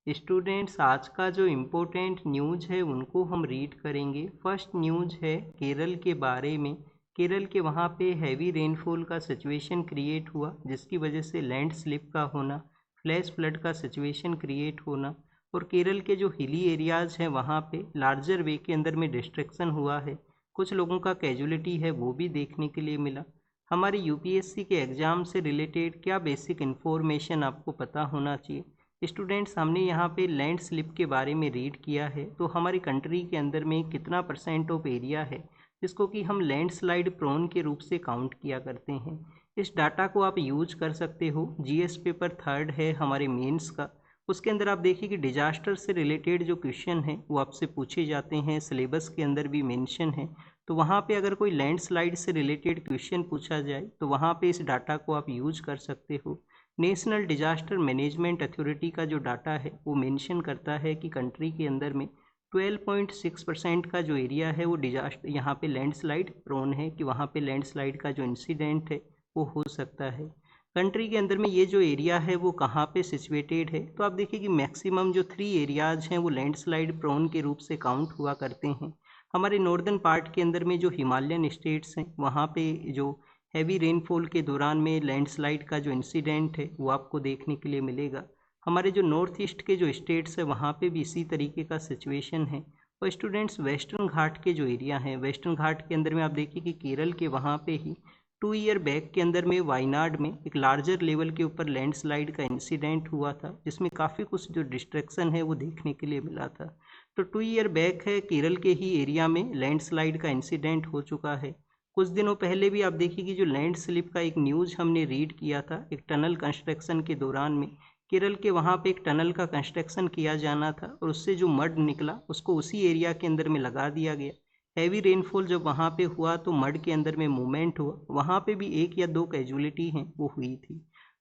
Students, आज का जो इम्पोर्टेंट न्यूज़ है उनको हम रीड करेंगे। फर्स्ट न्यूज़ है केरल के बारे में। केरल के वहाँ पे हैवी रेनफॉल का सिचुएशन क्रिएट हुआ, जिसकी वजह से लैंड स्लिप का होना, फ्लैश फ्लड का सिचुएशन क्रिएट होना, और केरल के जो हिली एरियाज़ हैं वहाँ पे लार्जर वे के अंदर में डिस्ट्रक्शन हुआ है। कुछ लोगों का कैजुअलिटी है वो भी देखने के लिए मिला। हमारे यूपीएससी के एग्ज़ाम से रिलेटेड क्या बेसिक इन्फॉर्मेशन आपको पता होना चाहिए। स्टूडेंट्स, हमने यहाँ पे लैंड स्लिप के बारे में रीड किया है। तो हमारी कंट्री के अंदर में कितना % ऑफ एरिया है जिसको कि हम लैंडस्लाइड प्रोन के रूप से काउंट किया करते हैं। इस डाटा को आप यूज कर सकते हो। जीएस पेपर 3rd है हमारे मेंस का, उसके अंदर आप देखिए कि डिजास्टर से रिलेटेड जो क्वेश्चन है वो आपसे पूछे जाते हैं, सिलेबस के अंदर भी मेंशन है। तो वहाँ पे अगर कोई लैंडस्लाइड से रिलेटेड क्वेश्चन पूछा जाए तो वहाँ पे इस डाटा को आप यूज कर सकते हो। नेशनल डिजास्टर मैनेजमेंट अथॉरिटी का जो डाटा है वो मेंशन करता है कि कंट्री के अंदर में 12.6% का जो एरिया है वो डिजास्टर यहाँ पे लैंडस्लाइड प्रोन है, कि वहाँ पे लैंडस्लाइड का जो इंसिडेंट है वो हो सकता है। कंट्री के अंदर में ये जो एरिया है वो कहाँ पे सिचुएटेड है, तो आप देखिए कि मैक्सिमम जो 3 एरियाज हैं वो लैंडस्लाइड प्रोन के रूप से काउंट हुआ करते हैं। हमारे नॉर्दर्न पार्ट के अंदर में जो हिमालयन स्टेट्स हैं वहाँ पे जो हैवी रेनफॉल के दौरान में लैंडस्लाइड का जो इंसिडेंट है वो आपको देखने के लिए मिलेगा। हमारे जो नॉर्थ ईस्ट के जो स्टेट्स है वहाँ पे भी इसी तरीके का सिचुएशन है। और स्टूडेंट्स, वेस्टर्न घाट के जो एरिया हैं, वेस्टर्न घाट के अंदर में आप देखिए कि केरल के वहाँ पे ही 2 ईयर बैक के अंदर में वायनाड में एक लार्जर लेवल के ऊपर लैंडस्लाइड का इंसिडेंट हुआ था, जिसमें काफ़ी कुछ जो डिस्ट्रक्शन है वो देखने के लिए मिला था। तो 2 ईयर बैक है केरल के ही एरिया में लैंडस्लाइड का इंसिडेंट हो चुका है। कुछ दिनों पहले भी आप देखिए कि जो लैंड स्लिप का एक न्यूज़ हमने रीड किया था, एक टनल कंस्ट्रक्शन के दौरान में केरल के वहाँ पे एक टनल का कंस्ट्रक्शन किया जाना था और उससे जो मड निकला उसको उसी एरिया के अंदर में लगा दिया गया। हैवी रेनफॉल जब वहाँ पे हुआ तो मड के अंदर में मूवमेंट हुआ, वहाँ पे भी 1 या 2 कैजुअलिटी हैं वो हुई थी।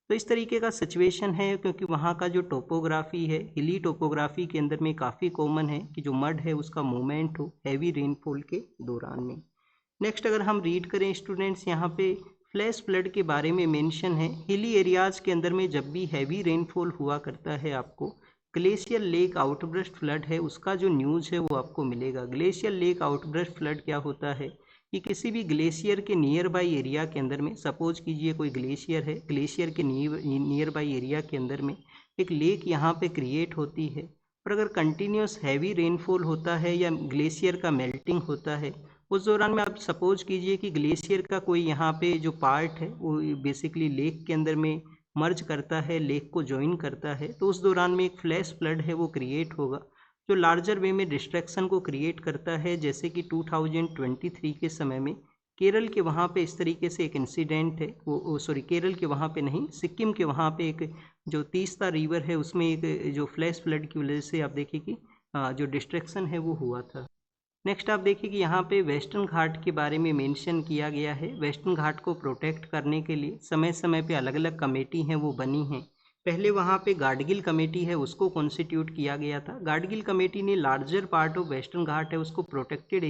तो इस तरीके का सिचुएशन है, क्योंकि वहाँ का जो टोपोग्राफी है हिली टोपोग्राफी के अंदर में काफ़ी कॉमन है कि जो मड है उसका मूवमेंट हो हैवी रेनफॉल के दौरान में। नेक्स्ट अगर हम रीड करें स्टूडेंट्स, यहाँ पे फ्लैश फ्लड के बारे में मेंशन है। हिली एरियाज़ के अंदर में जब भी हैवी रेनफॉल हुआ करता है आपको ग्लेशियर लेक आउटब्रस्ट फ्लड है उसका जो न्यूज़ है वो आपको मिलेगा। ग्लेशियर लेक आउटब्रस्ट फ्लड क्या होता है कि किसी भी ग्लेशियर के नियर बाई एरिया के अंदर में, सपोज कीजिए कोई ग्लेशियर है, ग्लेशियर के नियर बाई एरिया के अंदर में एक लेक यहाँ पे क्रिएट होती है, और अगर कंटिन्यूस हैवी रेनफॉल होता है या ग्लेशियर का मेल्टिंग होता है उस दौरान में, आप सपोज कीजिए कि ग्लेशियर का कोई यहाँ पे जो पार्ट है वो बेसिकली लेक के अंदर में मर्ज करता है, लेक को ज्वाइन करता है, तो उस दौरान में एक फ्लैश फ्लड है वो क्रिएट होगा जो लार्जर वे में डिस्ट्रक्शन को क्रिएट करता है। जैसे कि 2023 के समय में केरल के वहाँ पे इस तरीके से एक इंसिडेंट है, वो सॉरी केरल के वहाँ पे नहीं, सिक्किम के वहाँ पे एक जो तीस्ता रिवर है उसमें एक जो फ्लैश फ्लड की वजह से आप देखिए कि जो डिस्ट्रक्शन है वो हुआ था। नेक्स्ट आप देखिए कि यहाँ पे वेस्टर्न घाट के बारे में मेंशन किया गया है। वेस्टर्न घाट को प्रोटेक्ट करने के लिए समय समय पे अलग अलग कमेटी हैं वो बनी हैं। पहले वहाँ पे गाडगिल कमेटी है उसको कॉन्स्टिट्यूट किया गया था। गाडगिल कमेटी ने लार्जर पार्ट ऑफ वेस्टर्न घाट है उसको प्रोटेक्टेड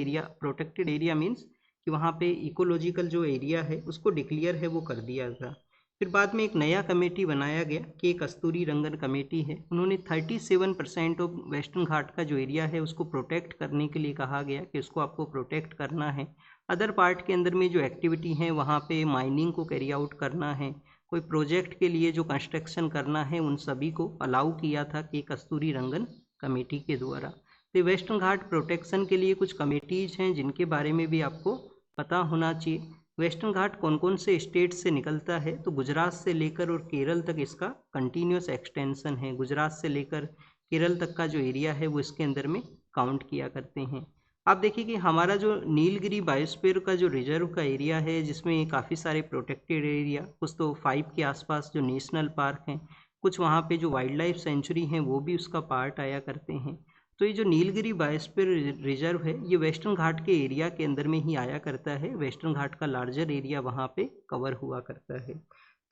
एरिया मीन्स कि वहाँ पे इकोलॉजिकल जो एरिया है उसको डिक्लेयर है वो कर दिया था। फिर बाद में एक नया कमेटी बनाया गया कि कस्तूरी रंगन कमेटी है, उन्होंने 37% ऑफ वेस्टर्न घाट का जो एरिया है उसको प्रोटेक्ट करने के लिए कहा गया कि उसको आपको प्रोटेक्ट करना है। अदर पार्ट के अंदर में जो एक्टिविटी है वहाँ पे माइनिंग को कैरी आउट करना है, कोई प्रोजेक्ट के लिए जो कंस्ट्रक्शन करना है, उन सभी को अलाउ किया था कि कस्तूरी रंगन कमेटी के द्वारा। तो वेस्टर्न घाट प्रोटेक्शन के लिए कुछ कमेटीज हैं जिनके बारे में भी आपको पता होना चाहिए। वेस्टर्न घाट कौन कौन से स्टेट से निकलता है, तो गुजरात से लेकर और केरल तक इसका कंटिन्यूस एक्सटेंशन है। गुजरात से लेकर केरल तक का जो एरिया है वो इसके अंदर में काउंट किया करते हैं। आप देखिए कि हमारा जो नीलगिरी बायोस्फीयर का जो रिजर्व का एरिया है जिसमें काफ़ी सारे प्रोटेक्टेड एरिया, कुछ तो 5 के आसपास जो नेशनल पार्क हैं, कुछ वहाँ पे जो वाइल्ड लाइफ सेंचुरी हैं वो भी उसका पार्ट आया करते हैं। तो ये जो नीलगिरी बायोस्फीयर रिजर्व है ये वेस्टर्न घाट के एरिया के अंदर में ही आया करता है। वेस्टर्न घाट का लार्जर एरिया वहाँ पे कवर हुआ करता है।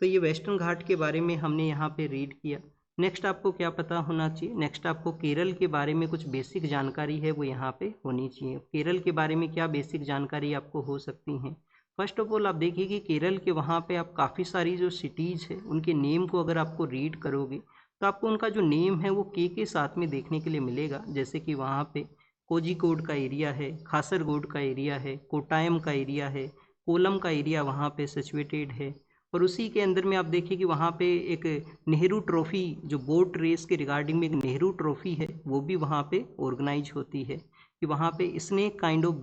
तो ये वेस्टर्न घाट के बारे में हमने यहाँ पे रीड किया। नेक्स्ट आपको क्या पता होना चाहिए, नेक्स्ट आपको केरल के बारे में कुछ बेसिक जानकारी है वो यहाँ पे होनी चाहिए। केरल के बारे में क्या बेसिक जानकारी आपको हो सकती हैं। फर्स्ट ऑफ ऑल आप देखिए कि केरल के वहाँ पे आप काफ़ी सारी जो सिटीज़ है उनके नेम को अगर आपको रीड करोगे तो आपको उनका जो नेम है वो के साथ में देखने के लिए मिलेगा, जैसे कि वहाँ पे कोझिकोड का एरिया है, कासरगोड का एरिया है, कोट्टायम का एरिया है, कोल्लम का एरिया वहाँ पे सिचुएटेड है। और उसी के अंदर में आप देखिए कि वहाँ पे एक नेहरू ट्रॉफ़ी, जो बोट रेस के रिगार्डिंग में एक नेहरू ट्रॉफ़ी है, वो भी वहाँ पे ऑर्गेनाइज होती है कि वहाँ पे स्नेक काइंड ऑफ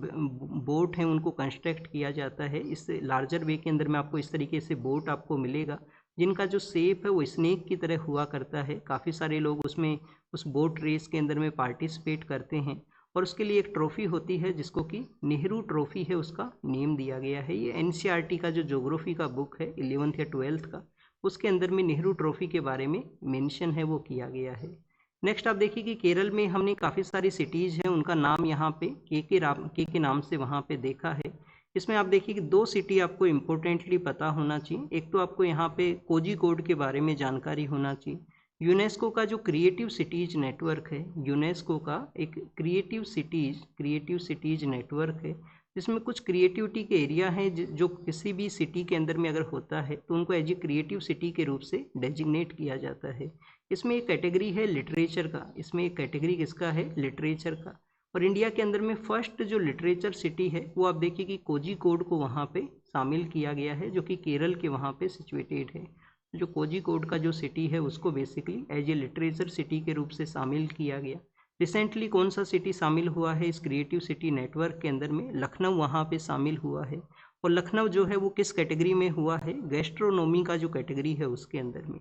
बोट हैं, उनको कंस्ट्रक्ट किया जाता है। इस लार्जर वे के अंदर में आपको इस तरीके से बोट आपको मिलेगा, जिनका जो शेप है वो स्नेक की तरह हुआ करता है। काफ़ी सारे लोग उसमें उस बोट रेस के अंदर में पार्टिसिपेट करते हैं और उसके लिए एक ट्रॉफ़ी होती है जिसको कि नेहरू ट्रॉफ़ी है, उसका नेम दिया गया है। ये एनसीईआरटी का जो ज्योग्राफी का बुक है 11th या 12th का, उसके अंदर में नेहरू ट्रॉफ़ी के बारे में मेंशन है, वो किया गया है। नेक्स्ट आप देखिए कि केरल में हमने काफ़ी सारी सिटीज़ हैं, उनका नाम यहाँ पे के नाम से वहाँ पे देखा है। इसमें आप देखिए कि 2 सिटी आपको इम्पोर्टेंटली पता होना चाहिए। एक तो आपको यहाँ पे कोझिकोड के बारे में जानकारी होना चाहिए। यूनेस्को का जो क्रिएटिव सिटीज़ नेटवर्क है, यूनेस्को का एक क्रिएटिव सिटीज़ नेटवर्क है, जिसमें कुछ क्रिएटिविटी के एरिया हैं जो किसी भी सिटी के अंदर में अगर होता है तो उनको एज ए क्रिएटिव सिटी के रूप से डेजिग्नेट किया जाता है। इसमें एक कैटेगरी है लिटरेचर का, इसमें एक कैटेगरी किसका है, लिटरेचर का। और इंडिया के अंदर में फर्स्ट जो लिटरेचर सिटी है वो आप देखिए कि कोझिकोड को वहाँ पे शामिल किया गया है, जो कि केरल के वहाँ पे सिचुएटेड है। जो कोझिकोड का जो सिटी है उसको basically as a literature city के रूप से शामिल किया गया। रिसेंटली कौन सा सिटी शामिल हुआ है इस क्रिएटिव सिटी नेटवर्क के अंदर में, लखनऊ वहाँ पे शामिल हुआ है। और लखनऊ जो है वो किस कैटेगरी में हुआ है, गैस्ट्रोनॉमी का जो कैटेगरी है उसके अंदर में।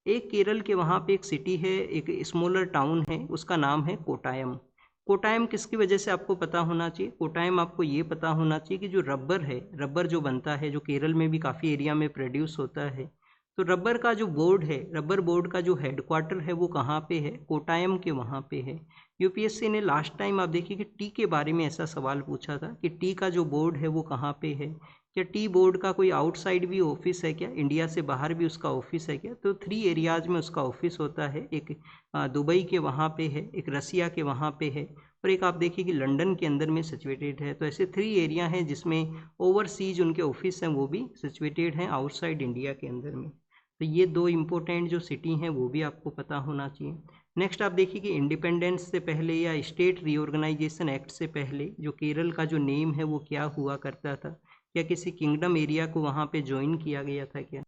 एक केरल के वहाँ पे एक सिटी है, एक स्मॉलर टाउन है, उसका नाम है कोट्टायम। कोट्टायम किसकी वजह से आपको पता होना चाहिए, कोट्टायम आपको ये पता होना चाहिए कि जो रबर है, रबर जो बनता है, जो केरल में भी काफ़ी एरिया में प्रोड्यूस होता है, तो रबर का जो बोर्ड है, रबर बोर्ड का जो हेडक्वार्टर है वो कहाँ पे है, कोट्टायम के वहाँ पे है। यूपीएससी ने लास्ट टाइम आप देखिए कि टी के बारे में ऐसा सवाल पूछा था कि टी का जो बोर्ड है वो कहाँ पे है, क्या टी बोर्ड का कोई आउटसाइड भी ऑफिस है क्या, इंडिया से बाहर भी उसका ऑफिस है क्या। तो 3 एरियाज़ में उसका ऑफिस होता है, एक दुबई के वहाँ पे है, एक रसिया के वहाँ पे है, और एक आप देखिए कि लंदन के अंदर में सिचुएटेड है। तो ऐसे 3 एरिया हैं जिसमें ओवरसीज उनके ऑफिस हैं वो भी सिचुएटेड हैं आउटसाइड इंडिया के अंदर में। तो ये 2 इम्पोर्टेंट जो सिटी हैं वो भी आपको पता होना चाहिए। नेक्स्ट आप देखिए कि इंडिपेंडेंस से पहले या स्टेट रीऑर्गेनाइजेशन एक्ट से पहले जो केरल का जो नेम है वो क्या हुआ करता था, या किसी किंगडम एरिया को वहाँ पे ज्वाइन किया गया था क्या।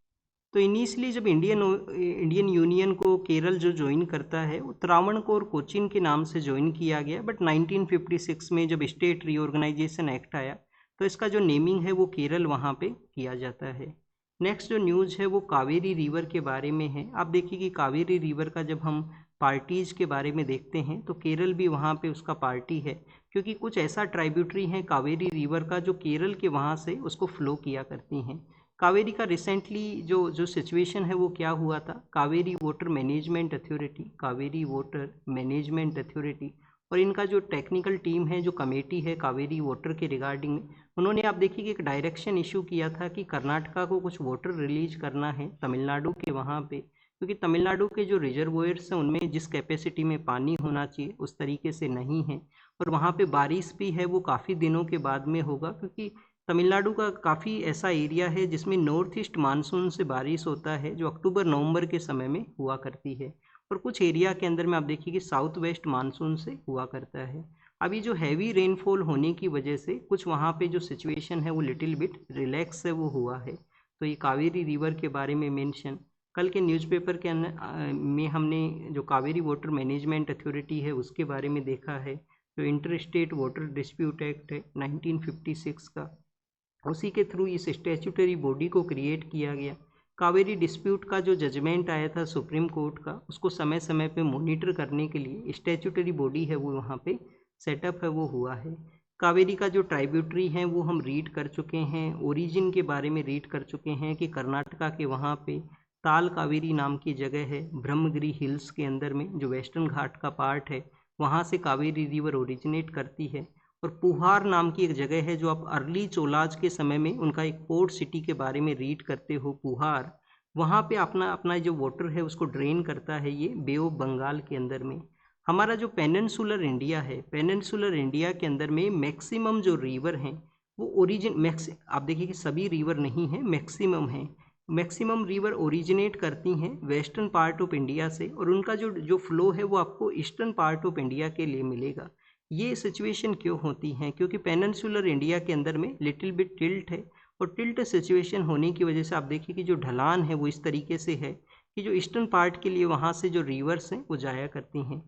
तो इनिशियली जब इंडियन यूनियन को केरल जो ज्वाइन करता है वो त्रावणकोर कोचीन के नाम से ज्वाइन किया गया, बट 1956 में जब स्टेट रीऑर्गेनाइजेशन एक्ट आया तो इसका जो नेमिंग है वो केरल वहाँ पे किया जाता है। नेक्स्ट जो न्यूज़ है वो कावेरी रिवर के बारे में है। आप देखिए कि कावेरी रिवर का जब हम पार्टीज के बारे में देखते हैं तो केरल भी वहाँ पे उसका पार्टी है, क्योंकि कुछ ऐसा ट्राइब्यूटरी है कावेरी रिवर का जो केरल के वहाँ से उसको फ्लो किया करती हैं। कावेरी का रिसेंटली जो सिचुएशन है वो क्या हुआ था, कावेरी वाटर मैनेजमेंट अथॉरिटी और इनका जो टेक्निकल टीम है, जो कमेटी है कावेरी वाटर के रिगार्डिंग में, उन्होंने आप देखिए कि एक डायरेक्शन इशू किया था कि कर्नाटका को कुछ वाटर रिलीज करना है तमिलनाडु के वहाँ पे, क्योंकि तमिलनाडु के जो रिजर्वोयर्स हैं उनमें जिस कैपेसिटी में पानी होना चाहिए उस तरीके से नहीं है, और वहाँ पे बारिश भी है वो काफ़ी दिनों के बाद में होगा, क्योंकि तमिलनाडु का काफ़ी ऐसा एरिया है जिसमें नॉर्थ ईस्ट मानसून से बारिश होता है जो अक्टूबर नवंबर के समय में हुआ करती है, और कुछ एरिया के अंदर में आप देखिए कि साउथ वेस्ट मानसून से हुआ करता है। अभी जो हैवी रेनफॉल होने की वजह से कुछ वहाँ पे जो सिचुएशन है वो लिटिल बिट रिलैक्स है वो हुआ है। तो ये कावेरी रिवर के बारे में मेंशन कल के न्यूज़पेपर के में हमने जो कावेरी वाटर मैनेजमेंट अथॉरिटी है उसके बारे में देखा है, जो inter state water dispute act है 1956 का, उसी के थ्रू इस स्टैट्यूटरी बॉडी को क्रिएट किया गया। कावेरी डिस्प्यूट का जो जजमेंट आया था सुप्रीम कोर्ट का, उसको समय समय पे मॉनिटर करने के लिए स्टैट्यूटरी बॉडी है वो वहाँ पे सेटअप है वो हुआ है। कावेरी का जो ट्राइब्यूटरी है वो हम रीड कर चुके हैं, ओरिजिन के बारे में रीड कर चुके हैं कि कर्नाटका के वहाँ पे ताल कावेरी नाम की जगह है ब्रह्मगिरी हिल्स के अंदर में, जो वेस्टर्न घाट का पार्ट है, वहाँ से कावेरी रिवर ओरिजिनेट करती है। और पुहार नाम की एक जगह है जो आप अर्ली चोलाज के समय में उनका एक पोर्ट सिटी के बारे में रीड करते हो, पुहार, वहाँ पे अपना अपना जो वाटर है उसको ड्रेन करता है ये बे ऑफ बंगाल के अंदर में। हमारा जो पेनिनसुलर इंडिया है, पेनिनसुलर इंडिया के अंदर में मैक्सिमम जो रिवर हैं वो आप देखिए कि सभी रिवर नहीं है, मैक्सिमम है। मैक्सिमम रिवर ओरिजिनेट करती हैं वेस्टर्न पार्ट ऑफ इंडिया से, और उनका जो फ्लो है वो आपको ईस्टर्न पार्ट ऑफ इंडिया के लिए मिलेगा। ये सिचुएशन क्यों होती हैं? क्योंकि पेनिनसुलर इंडिया के अंदर में लिटिल बिट टिल्ट है, और टिल्ट सिचुएशन होने की वजह से आप देखिए कि जो ढलान है वो इस तरीके से है कि जो ईस्टर्न पार्ट के लिए वहाँ से जो रिवर्स हैं वो जाया करती हैं।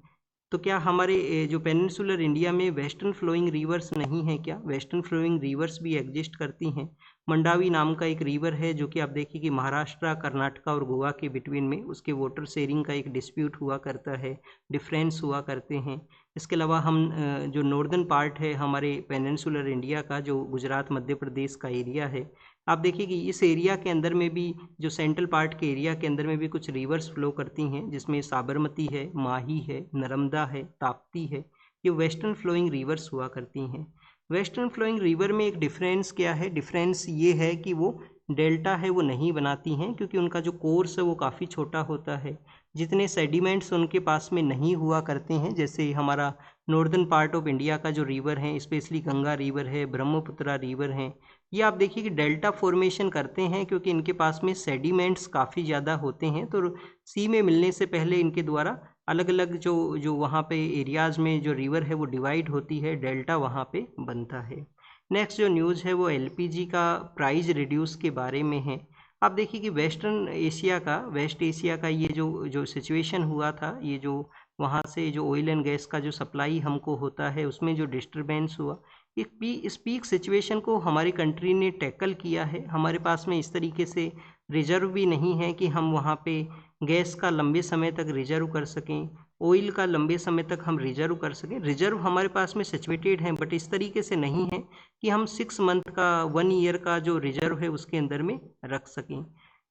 तो क्या हमारे जो पेनिनसुलर इंडिया में वेस्टर्न फ्लोइंग रिवर्स नहीं है? क्या वेस्टर्न फ्लोइंग रिवर्स भी एग्जिस्ट करती हैं। मंडावी नाम का एक रिवर है जो कि आप देखिए कि महाराष्ट्र, कर्नाटका और गोवा के बिटवीन में उसके वाटर शेयरिंग का एक डिस्प्यूट हुआ करता है, डिफरेंस हुआ करते हैं। इसके अलावा हम जो नॉर्दर्न पार्ट है हमारे पेनिनसुलर इंडिया का, जो गुजरात मध्य प्रदेश का एरिया है, आप देखिए कि इस एरिया के अंदर में भी, जो सेंट्रल पार्ट के एरिया के अंदर में भी कुछ रिवर्स फ्लो करती हैं, जिसमें साबरमती है, माही है, नर्मदा है, ताप्ती है। ये वेस्टर्न फ्लोइंग रिवर्स हुआ करती हैं। वेस्टर्न फ्लोइंग रिवर में एक डिफरेंस क्या है? डिफरेंस ये है कि वो डेल्टा है वो नहीं बनाती हैं, क्योंकि उनका जो कोर्स है वो काफ़ी छोटा होता है। जितने सेडिमेंट्स उनके पास में नहीं हुआ करते हैं, जैसे हमारा नॉर्दर्न पार्ट ऑफ इंडिया का जो रिवर है, स्पेशली गंगा रिवर है, ब्रह्मपुत्रा रिवर हैं, ये आप देखिए कि डेल्टा फॉर्मेशन करते हैं, क्योंकि इनके पास में सेडिमेंट्स काफ़ी ज़्यादा होते हैं। तो सी में मिलने से पहले इनके द्वारा अलग अलग जो वहाँ पे एरियाज़ में जो रिवर है वो डिवाइड होती है, डेल्टा वहाँ पे बनता है। नेक्स्ट जो न्यूज़ है वो एलपीजी का प्राइस रिड्यूस के बारे में है। आप देखिए कि वेस्ट एशिया का ये जो सिचुएशन हुआ था, ये जो वहाँ से जो ऑयल एंड गैस का जो सप्लाई हमको होता है उसमें जो डिस्टरबेंस हुआ, इस पीक सिचुएशन को हमारी कंट्री ने टैकल किया है। हमारे पास में इस तरीके से रिजर्व भी नहीं है कि हम वहाँ पे गैस का लंबे समय तक रिजर्व कर सकें, ऑयल का लंबे समय तक हम रिजर्व कर सकें। रिजर्व हमारे पास में सिचुएटेड हैं, बट इस तरीके से नहीं है कि हम 6 मंथ का, 1 ईयर का जो रिजर्व है उसके अंदर में रख सकें।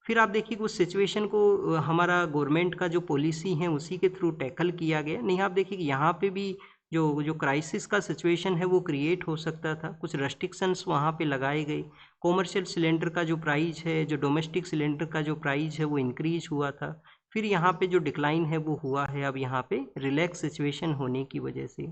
फिर आप देखिए उस सिचुएशन को हमारा गवर्नमेंट का जो पॉलिसी है उसी के थ्रू टैकल किया गया। नहीं, आप देखिए कि यहाँ पे भी जो क्राइसिस का सिचुएशन है वो क्रिएट हो सकता था। कुछ रेस्ट्रिक्शंस वहाँ पे लगाए गए। कॉमर्शियल सिलेंडर का जो प्राइस है, जो डोमेस्टिक सिलेंडर का जो प्राइस है वो इंक्रीज हुआ था। फिर यहाँ पे जो डिक्लाइन है वो हुआ है अब यहाँ पे रिलैक्स सिचुएशन होने की वजह से।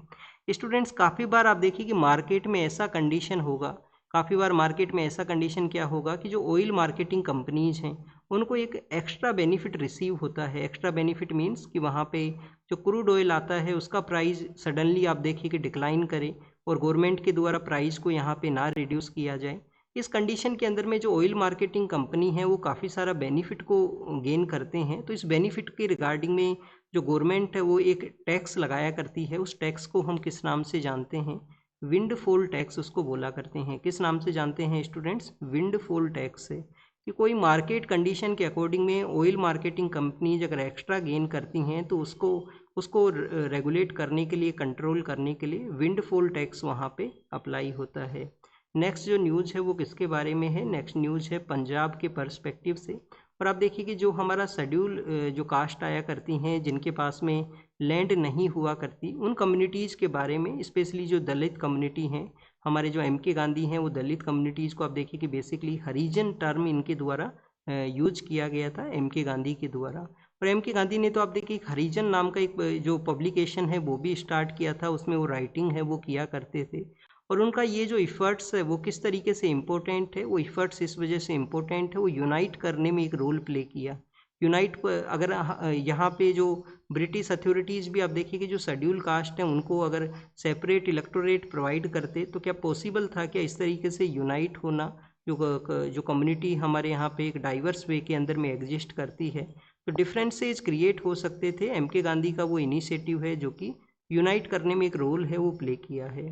स्टूडेंट्स, काफ़ी बार आप देखिए कि मार्केट में ऐसा कंडीशन होगा, काफ़ी बार मार्केट में ऐसा कंडीशन क्या होगा कि जो ऑयल मार्केटिंग कंपनीज हैं उनको एक एक्स्ट्रा बेनिफिट रिसीव होता है। एक्स्ट्रा बेनिफिट मीन्स कि वहाँ पे जो क्रूड ऑयल आता है उसका प्राइस सडनली आप देखिए कि डिक्लाइन करे, और गवर्नमेंट के द्वारा प्राइस को यहाँ पे ना रिड्यूस किया जाए। इस कंडीशन के अंदर में जो ऑयल मार्केटिंग कंपनी है वो काफ़ी सारा बेनिफिट को गेन करते हैं। तो इस बेनिफिट के रिगार्डिंग में जो गवर्नमेंट है वो एक टैक्स लगाया करती है। उस टैक्स को हम किस नाम से जानते हैं? विंडफॉल टैक्स उसको बोला करते हैं। किस नाम से जानते हैं स्टूडेंट्स? विंडफॉल टैक्स से। कि कोई मार्केट कंडीशन के अकॉर्डिंग में ऑयल मार्केटिंग कंपनीज अगर एक्स्ट्रा गेन करती हैं तो उसको रेगुलेट करने के लिए, कंट्रोल करने के लिए विंडफॉल टैक्स वहाँ पे अप्लाई होता है। नेक्स्ट जो न्यूज़ है वो किसके बारे में है? नेक्स्ट न्यूज़ है पंजाब के पर्सपेक्टिव से। और आप देखिए कि जो हमारा शेड्यूल जो कास्ट आया करती हैं, जिनके पास में लैंड नहीं हुआ करती, उन कम्युनिटीज़ के बारे में, स्पेशली जो दलित कम्युनिटी हैं, हमारे जो एम.के. गांधी हैं वो दलित कम्युनिटीज़ को आप देखिए कि बेसिकली हरिजन टर्म इनके द्वारा यूज किया गया था, एम.के. गांधी के द्वारा। और एम.के. गांधी ने तो आप देखिए हरिजन नाम का एक जो पब्लिकेशन है वो भी स्टार्ट किया था, उसमें वो राइटिंग है वो किया करते थे। और उनका ये जो इफ़र्ट्स है वो किस तरीके से इम्पोर्टेंट है? वो इफ़र्ट्स इस वजह से इम्पोर्टेंट है, वो यूनाइट करने में एक रोल प्ले किया। यूनाइट अगर यहाँ पे जो ब्रिटिश अथॉरिटीज़ भी आप देखिए कि जो शेड्यूल कास्ट हैं उनको अगर सेपरेट इलेक्टोरेट प्रोवाइड करते तो क्या पॉसिबल था क्या इस तरीके से यूनाइट होना? जो कम्युनिटी हमारे यहाँ पे एक डाइवर्स वे के अंदर में एग्जिस्ट करती है, तो डिफरेंसेस क्रिएट हो सकते थे। एम.के. गांधी का वो इनिशिएटिव है जो कि यूनाइट करने में एक रोल है वो प्ले किया है।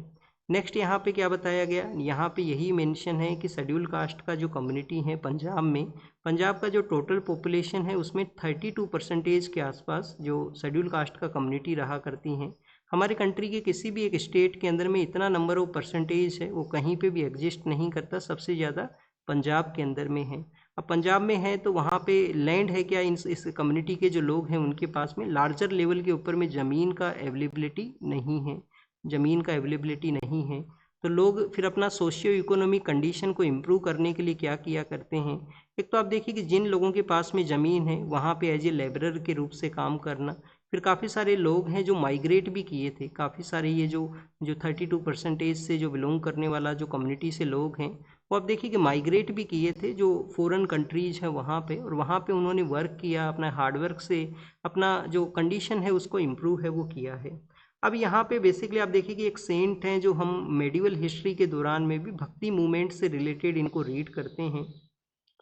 नेक्स्ट यहाँ पे क्या बताया गया? यहाँ पे यही मेंशन है कि शेड्यूल कास्ट का जो कम्युनिटी है पंजाब में, पंजाब का जो टोटल पॉपुलेशन है उसमें 32% के आसपास जो शेड्यूल कास्ट का कम्युनिटी रहा करती हैं। हमारे कंट्री के किसी भी एक स्टेट के अंदर में इतना नंबर ऑफ परसेंटेज है वो कहीं पे भी एग्जिस्ट नहीं करता, सबसे ज़्यादा पंजाब के अंदर में है। अब पंजाब में है तो वहाँ पे लैंड है क्या? इस कम्युनिटी के जो लोग हैं उनके पास में लार्जर लेवल के ऊपर में ज़मीन का अवेलेबिलिटी नहीं है, ज़मीन का अवेलेबिलिटी नहीं है। तो लोग फिर अपना सोशियो इकोनॉमिक कंडीशन को इम्प्रूव करने के लिए क्या किया करते हैं? एक तो आप देखिए कि जिन लोगों के पास में ज़मीन है वहाँ पे एज ए लेबरर के रूप से काम करना, फिर काफ़ी सारे लोग हैं जो माइग्रेट भी किए थे, काफ़ी सारे ये जो 32% से जो बिलोंग करने वाला जो कम्युनिटी से लोग हैं, वो आप देखिए कि माइग्रेट भी किए थे जो फॉरेन कंट्रीज हैं वहाँ पे, और वहाँ पे उन्होंने वर्क किया, अपना हार्डवर्क से अपना जो कंडीशन है उसको इम्प्रूव है वो किया है। अब यहाँ पे बेसिकली आप देखिए कि एक सेंट हैं जो हम मेडिवल हिस्ट्री के दौरान में भी भक्ति मूवमेंट से रिलेटेड इनको रीड करते हैं।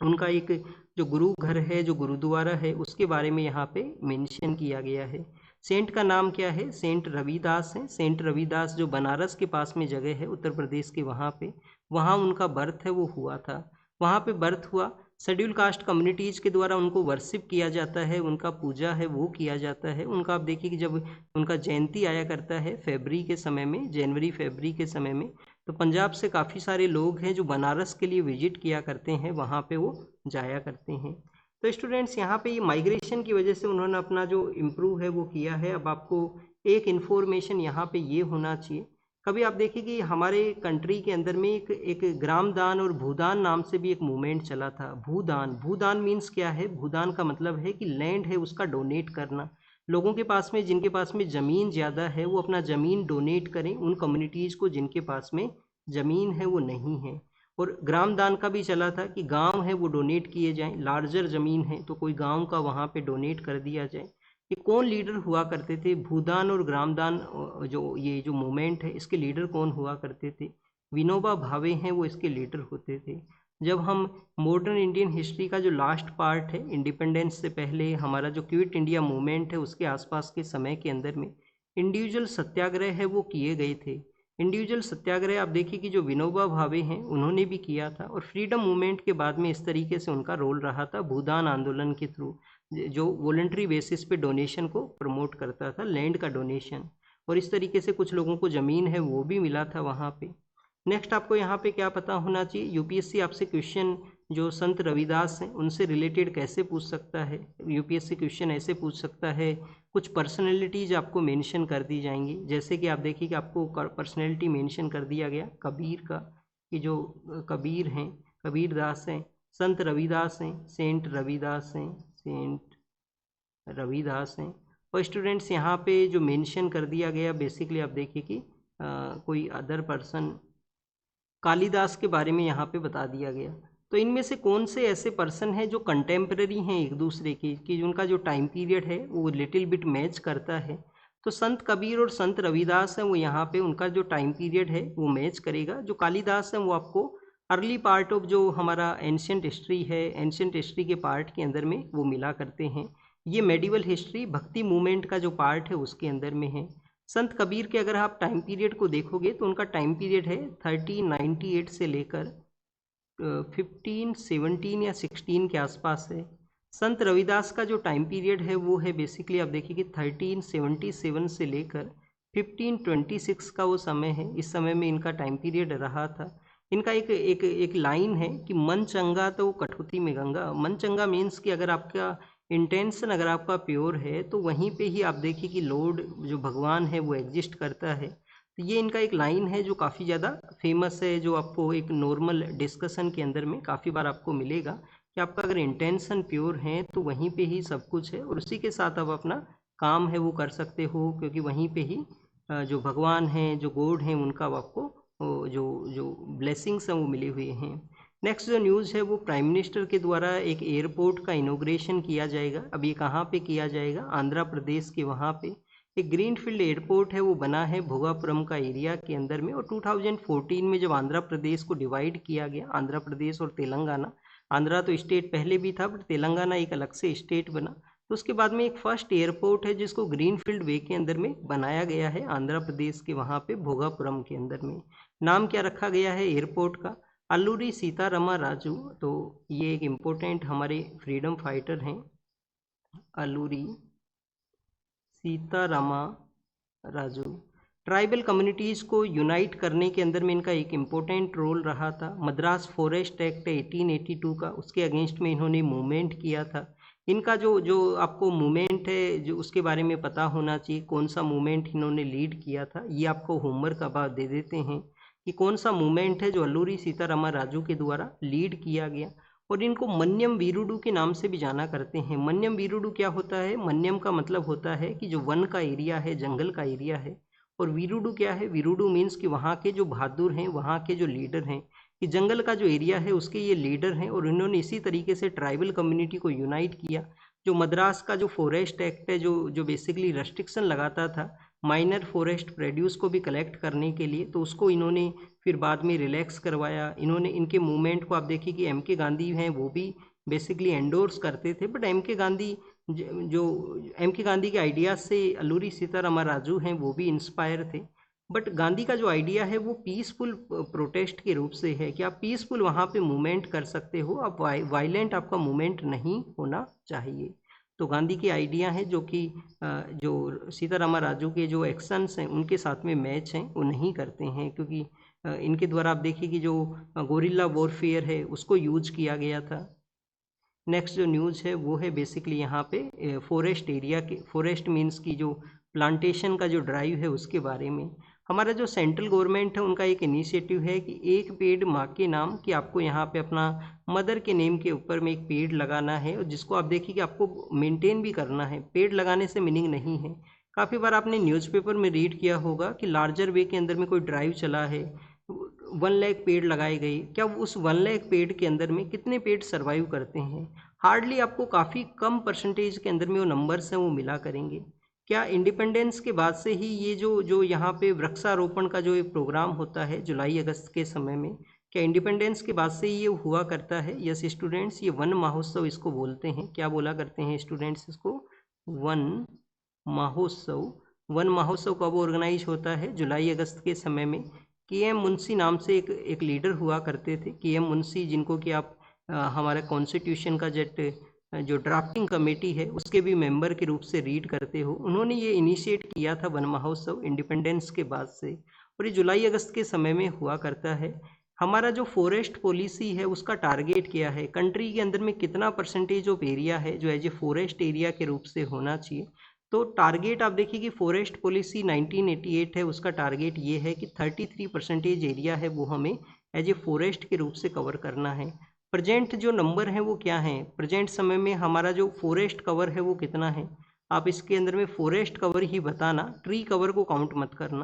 उनका एक जो गुरु घर है, जो गुरुद्वारा है, उसके बारे में यहाँ पे मेंशन किया गया है। सेंट का नाम क्या है? सेंट रविदास है। सेंट रविदास जो बनारस के पास में जगह है उत्तर प्रदेश के, वहाँ पे, वहाँ उनका बर्थ है वो हुआ था, वहाँ पे बर्थ हुआ। शेड्यूल कास्ट कम्युनिटीज के द्वारा उनको वर्शिप किया जाता है, उनका पूजा है वो किया जाता है। उनका आप देखिए कि जब उनका जयंती आया करता है फरवरी के समय में, जनवरी फरवरी के समय में, तो पंजाब से काफ़ी सारे लोग हैं जो बनारस के लिए विजिट किया करते हैं, वहाँ पे वो जाया करते हैं। तो स्टूडेंट्स यहाँ पे ये माइग्रेशन की वजह से उन्होंने अपना जो इम्प्रूव है वो किया है। अब आपको एक इन्फॉर्मेशन यहाँ पे ये होना चाहिए, कभी आप देखिए कि हमारे कंट्री के अंदर में एक ग्राम दान और भूदान नाम से भी एक मूवमेंट चला था। भूदान, भूदान मीन्स क्या है? भूदान का मतलब है कि लैंड है उसका डोनेट करना। लोगों के पास में, जिनके पास में ज़मीन ज़्यादा है, वो अपना ज़मीन डोनेट करें उन कम्युनिटीज़ को जिनके पास में ज़मीन है वो नहीं है। और ग्राम दान का भी चला था कि गांव है वो डोनेट किए जाएं, लार्जर ज़मीन है तो कोई गांव का वहाँ पे डोनेट कर दिया जाए। ये कौन लीडर हुआ करते थे? भूदान और ग्रामदान, जो ये जो मूवमेंट है इसके लीडर कौन हुआ करते थे? विनोबा भावे हैं वो इसके लीडर होते थे। जब हम मॉडर्न इंडियन हिस्ट्री का जो लास्ट पार्ट है, इंडिपेंडेंस से पहले हमारा जो क्विट इंडिया मूवमेंट है उसके आसपास के समय के अंदर में इंडिविजुअल सत्याग्रह है वो किए गए थे। इंडिविजुअल सत्याग्रह आप देखिए कि जो विनोबा भावे हैं उन्होंने भी किया था, और फ्रीडम मूवमेंट के बाद में इस तरीके से उनका रोल रहा था भूदान आंदोलन के थ्रू, जो वॉलंटरी बेसिस पे डोनेशन को प्रमोट करता था, लैंड का डोनेशन, और इस तरीके से कुछ लोगों को ज़मीन है वो भी मिला था वहाँ पे। नेक्स्ट आपको यहाँ पे क्या पता होना चाहिए? यूपीएससी आपसे क्वेश्चन जो संत रविदास हैं उनसे रिलेटेड कैसे पूछ सकता है? यूपीएससी क्वेश्चन ऐसे पूछ सकता है, कुछ पर्सनैलिटीज आपको मेंशन कर दी जाएंगी, जैसे कि आप देखिए कि आपको पर्सनैलिटी मेंशन कर दिया गया कबीर का, कि जो कबीर हैं, कबीर दास हैं, संत रविदास हैं, सेंट रविदास हैं, सेंट रविदास हैं। और स्टूडेंट्स यहाँ पे जो मेंशन कर दिया गया बेसिकली आप देखिए कि कोई अदर पर्सन, कालिदास के बारे में यहाँ पे बता दिया गया। तो इनमें से कौन से ऐसे पर्सन हैं जो कंटेम्प्रेरी हैं एक दूसरे के, कि उनका जो टाइम पीरियड है वो लिटिल बिट मैच करता है? तो संत कबीर और संत रविदास हैं वो यहाँ पे उनका जो टाइम पीरियड है वो मैच करेगा। जो कालिदास हैं वो आपको अर्ली पार्ट ऑफ जो हमारा एंशियंट हिस्ट्री है, एंशियंट हिस्ट्री के पार्ट के अंदर में वो मिला करते हैं। ये मेडिवल हिस्ट्री भक्ति मूवमेंट का जो पार्ट है उसके अंदर में है। संत कबीर के अगर आप टाइम पीरियड को देखोगे तो उनका टाइम पीरियड है 1398 से लेकर 1517 या 16 के आसपास है। संत रविदास का जो टाइम पीरियड है वो है बेसिकली आप देखिए कि 1377 से लेकर 1526 का वो समय है। इस समय में इनका टाइम पीरियड रहा था। इनका एक लाइन है कि मन चंगा तो कठौती में गंगा। मन चंगा मीन्स कि अगर आपका इंटेंशन अगर आपका प्योर है तो वहीं पे ही आप देखिए कि लॉर्ड जो भगवान है वो एग्जिस्ट करता है। तो ये इनका एक लाइन है जो काफ़ी ज़्यादा फेमस है, जो आपको एक नॉर्मल डिस्कशन के अंदर में काफ़ी बार आपको मिलेगा कि आपका अगर इंटेंशन प्योर है तो वहीं पे ही सब कुछ है, और उसी के साथ आप अपना काम है वो कर सकते हो, क्योंकि वहीं पे ही जो भगवान हैं, जो गॉड हैं, उनका आपको जो जो ब्लेसिंग्स हैं वो मिले हुए हैं। नेक्स्ट जो न्यूज़ है वो प्राइम मिनिस्टर के द्वारा एक एयरपोर्ट का इनॉग्रेशन किया जाएगा। अब ये कहाँ पे किया जाएगा? आंध्र प्रदेश के वहाँ पे एक ग्रीनफील्ड एयरपोर्ट है वो बना है भोगापुरम का एरिया के अंदर में। और 2014 में जब आंध्र प्रदेश को डिवाइड किया गया, आंध्र प्रदेश और तेलंगाना, आंध्रा तो स्टेट पहले भी था बट तेलंगाना एक अलग से स्टेट बना, तो उसके बाद में एक फर्स्ट एयरपोर्ट है जिसको ग्रीनफील्ड वे के अंदर में बनाया गया है आंध्र प्रदेश के वहाँ पे भोगापुरम के अंदर में। नाम क्या रखा गया है एयरपोर्ट का? अल्लूरी सीतारामा राजू। तो ये एक इम्पोर्टेंट हमारे फ्रीडम फाइटर हैं, अल्लूरी सीतारामा राजू। ट्राइबल कम्युनिटीज़ को यूनाइट करने के अंदर में इनका एक इम्पोर्टेंट रोल रहा था। मद्रास फॉरेस्ट एक्ट 1882 का, उसके अगेंस्ट में इन्होंने मूवमेंट किया था। इनका जो जो आपको मूवमेंट है जो उसके बारे में पता होना चाहिए, कौन सा मूवमेंट इन्होंने लीड किया था, ये आपको होमवर्क अब दे देते हैं कि कौन सा मूवमेंट है जो अल्लूरी सीतारामा राजू के द्वारा लीड किया गया। और इनको मन्यम वीरुडु के नाम से भी जाना करते हैं। मन्यम वीरुडु क्या होता है? मन्यम का मतलब होता है कि जो वन का एरिया है, जंगल का एरिया है। और वीरुडु क्या है? वीरुडु मीन्स कि वहाँ के जो बहादुर हैं, वहाँ के जो लीडर हैं, कि जंगल का जो एरिया है उसके ये लीडर हैं, और इन्होंने इसी तरीके से ट्राइबल कम्युनिटी को यूनाइट किया। जो मद्रास का जो फॉरेस्ट एक्ट है, जो बेसिकली रेस्ट्रिक्शन लगाता था माइनर फॉरेस्ट प्रोड्यूस को भी कलेक्ट करने के लिए, तो उसको इन्होंने फिर बाद में रिलैक्स करवाया। इन्होंने इनके मूवमेंट को आप देखिए कि एम के गांधी हैं, वो भी बेसिकली एंडोर्स करते थे। बट एम के गांधी जो एम के गांधी के आइडियाज़ से अल्लूरी सीतारामा राजू हैं, वो भी इंस्पायर थे। बट गांधी का जो आइडिया है वो पीसफुल प्रोटेस्ट के रूप से है कि आप पीसफुल वहाँ पे मूवमेंट कर सकते हो, आप वायलेंट आपका मूवमेंट नहीं होना चाहिए। तो गांधी के आइडिया हैं जो कि जो सीतारामा राजू के जो एक्शंस हैं उनके साथ में मैच हैं, वो नहीं करते हैं, क्योंकि इनके द्वारा आप देखिए कि जो गोरिल्ला वॉरफेयर है उसको यूज किया गया था। नेक्स्ट जो न्यूज़ है वो है बेसिकली यहाँ पे फॉरेस्ट एरिया के, फॉरेस्ट मीन्स की जो प्लांटेशन का जो ड्राइव है उसके बारे में। हमारा जो सेंट्रल गवर्नमेंट है उनका एक इनिशिएटिव है कि एक पेड़ माँ के नाम, कि आपको यहाँ पे अपना मदर के नेम के ऊपर में एक पेड़ लगाना है, और जिसको आप देखिए कि आपको मेंटेन भी करना है। पेड़ लगाने से मीनिंग नहीं है, काफ़ी बार आपने न्यूज़पेपर में रीड किया होगा कि लार्जर वे के अंदर में कोई ड्राइव चला है, 1 लाख पेड़ लगाए गए। क्या उस 1 लाख पेड़ के अंदर में कितने पेड़ सर्वाइव करते हैं? हार्डली आपको काफ़ी कम परसेंटेज के अंदर में वो नंबर्स हैं वो मिला करेंगे। क्या इंडिपेंडेंस के बाद से ही ये जो जो यहाँ पे वृक्षारोपण का जो एक प्रोग्राम होता है जुलाई अगस्त के समय में, क्या इंडिपेंडेंस के बाद से ही ये हुआ करता है? यस स्टूडेंट्स, ये वन महोत्सव इसको बोलते हैं। क्या बोला करते हैं स्टूडेंट्स इसको? वन महोत्सव। वन महोत्सव कब ऑर्गेनाइज होता है? जुलाई अगस्त के समय में। के एम मुंशी नाम से एक लीडर हुआ करते थे, के एम मुंशी, जिनको कि आप हमारा कॉन्स्टिट्यूशन का जो ड्राफ्टिंग कमेटी है उसके भी मेंबर के रूप से रीड करते हो। उन्होंने ये इनिशिएट किया था वन महोत्सव इंडिपेंडेंस के बाद से, और ये जुलाई अगस्त के समय में हुआ करता है। हमारा जो फॉरेस्ट पॉलिसी है उसका टारगेट क्या है? कंट्री के अंदर में कितना परसेंटेज ऑफ एरिया है जो एज ए फॉरेस्ट एरिया के रूप से होना चाहिए? तो टारगेट आप देखिए कि फॉरेस्ट पॉलिसी 1988 है, उसका टारगेट ये है कि 33% एरिया है वो हमें एज ए फॉरेस्ट के रूप से कवर करना है। प्रेजेंट जो नंबर है वो क्या है? प्रेजेंट समय में हमारा जो फॉरेस्ट कवर है वो कितना है? आप इसके अंदर में फॉरेस्ट कवर ही बताना, ट्री कवर को काउंट मत करना।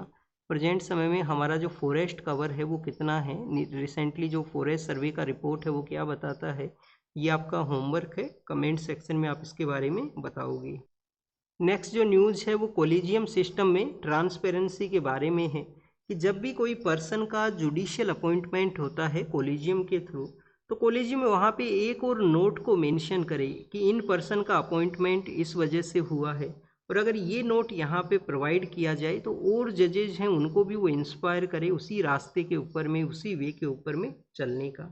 प्रेजेंट समय में हमारा जो फॉरेस्ट कवर है वो कितना है? रिसेंटली जो फॉरेस्ट सर्वे का रिपोर्ट है वो क्या बताता है? ये आपका होमवर्क है, कमेंट सेक्शन में आप इसके बारे में बताओगे। नेक्स्ट जो न्यूज़ है वो कोलिजियम सिस्टम में ट्रांसपेरेंसी के बारे में है, कि जब भी कोई पर्सन का जुडिशियल अपॉइंटमेंट होता है कोलिजियम के थ्रू, तो कोलिजियम में वहाँ पे एक और नोट को मेंशन करे कि इन पर्सन का अपॉइंटमेंट इस वजह से हुआ है। और अगर ये नोट यहाँ पे प्रोवाइड किया जाए तो और जजेज हैं उनको भी वो इंस्पायर करे उसी रास्ते के ऊपर में, उसी वे के ऊपर में चलने का।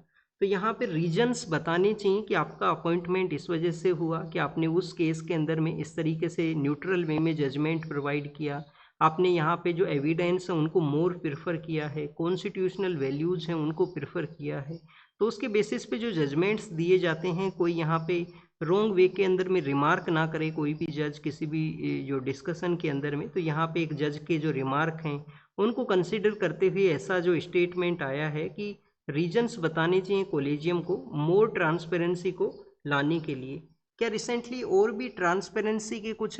तो यहाँ पे रीजंस बताने चाहिए कि आपका अपॉइंटमेंट इस वजह से हुआ कि आपने उस केस के अंदर में इस तरीके से न्यूट्रल वे में जजमेंट प्रोवाइड किया, आपने यहाँ पे जो एविडेंस है उनको मोर प्रेफर किया है, कॉन्स्टिट्यूशनल वैल्यूज़ हैं उनको प्रेफर किया है। तो उसके बेसिस पे जो जजमेंट्स दिए जाते हैं, कोई यहाँ पे रॉन्ग वे के अंदर में रिमार्क ना करे कोई भी जज किसी भी जो डिस्कशन के अंदर में। तो यहाँ पे एक जज के जो रिमार्क हैं उनको कंसिडर करते हुए ऐसा जो स्टेटमेंट आया है कि रीजंस बताने चाहिए कोलेजियम को मोर ट्रांसपेरेंसी को लाने के लिए। क्या रिसेंटली और भी ट्रांसपेरेंसी के कुछ